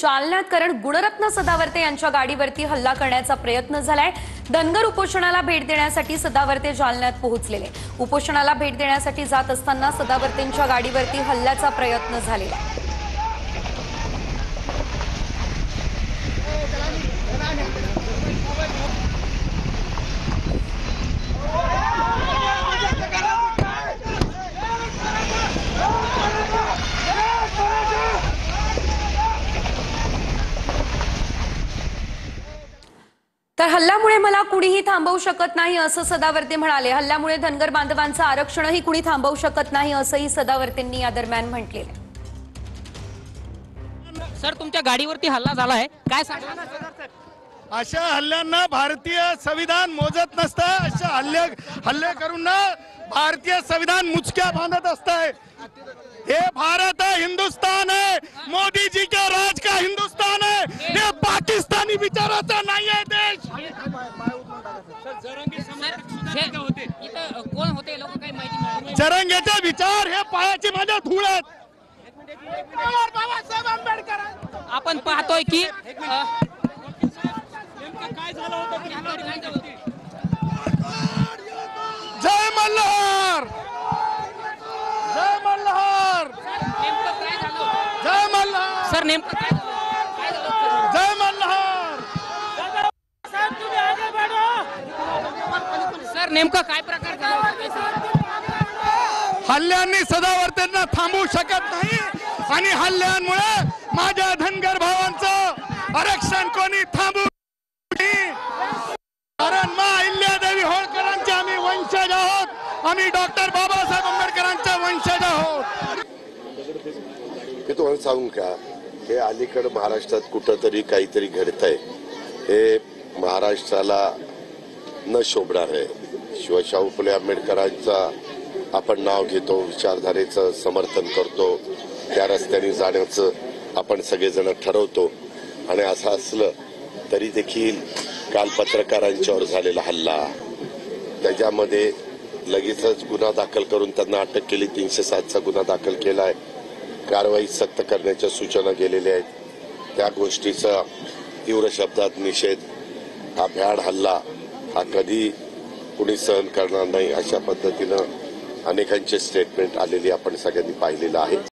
जालन्यात कारण गुणरत्न सदावर्ते यांच्या गाडीवरती हल्ला करण्याचा प्रयत्न झालाय। धनगर उपोषणाला भेट देण्यासाठी सदावर्ते जालन्यात पोहोचलेले। उपोषणाला भेट देण्यासाठी जात असताना सदावर्तेंच्या गाडीवरती हल्ल्याचा प्रयत्न झालेला आहे। तर हल्ल्यामुळे मला कुणीही थांबवू शकत नाही असं सदावर्ते म्हणाले। हल्ल्यामुळे धनगर बांधवांचं आरक्षणही कुणी थांबवू शकत नाही असंही सदावर्तेंनी या दरम्यान म्हटलेलं। सर, तुमच्या गाडीवरती हल्ला झालाय, काय सांगणार? अशा हल्ल्यांना भारतीय संविधान मोजत नसतं। अशा हल्ले करून भारतीय संविधान मुचक्या बांधत असतंय। ये भारत है, हिंदुस्तान है, मोदी जी के राज का हिंदुस्तान है। ये पाकिस्तानी विचाराचा नाही है देश। कोण होते लोक, काही माहिती मिळाली? जरंगेचे विचार हे पायाची माझ्या धूळ आहेत। बाबासाहेब आंबेडकर आपण पाहतोय की काय झालं होतं? जय मल्हार, जय मल्हार, नेमकं काय झालं? जय मल्हार सर, नेमकं काय झालं? जय मल्हार। सर, नेमकं काय प्रकार झाला? हल्ल्यांनी सदावर्तेंना थांबवू शकत नाही आणि हल्ल्यांमुळे माझ्या धनगर भावांचं आरक्षण कोणी थांबवू नाही। कारण मा अहिल्यादेवी होळकरांचे आम्ही वंशज आहोत। आम्ही डॉक्टर बाबासाहेब आंबेडकरांचे वंशज आहोत। हे तुम्हाला सांगू का, हे अलीकडे महाराष्ट्रात कुठंतरी काहीतरी घडतंय, हे महाराष्ट्राला न शोभणार आहे। शिवशाहू फुले आंबेडकरांचा आपण नाव घेतो, विचारधारेचं समर्थन करतो, त्या रस्त्याने जाण्याचं आपण सगळेजण ठरवतो। आणि असं असलं तरी देखील काल पत्रकारांच्यावर झालेला हल्ला, त्याच्यामध्ये लगेचच गुन्हा दाखल करून त्यांना अटक केली। 307चा गुन्हा दाखल केलाय। कारवाई सक्त करण्याच्या सूचना गेलेल्या आहेत। त्या गोष्टीचा तीव्र शब्दात निषेध, हा भ्याड हल्ला हा कधी कुणी सहन करणार नाही, अशा पद्धतीनं अनेकांचे स्टेटमेंट आलेली आपण सगळ्यांनी पाहिलेलं आहे।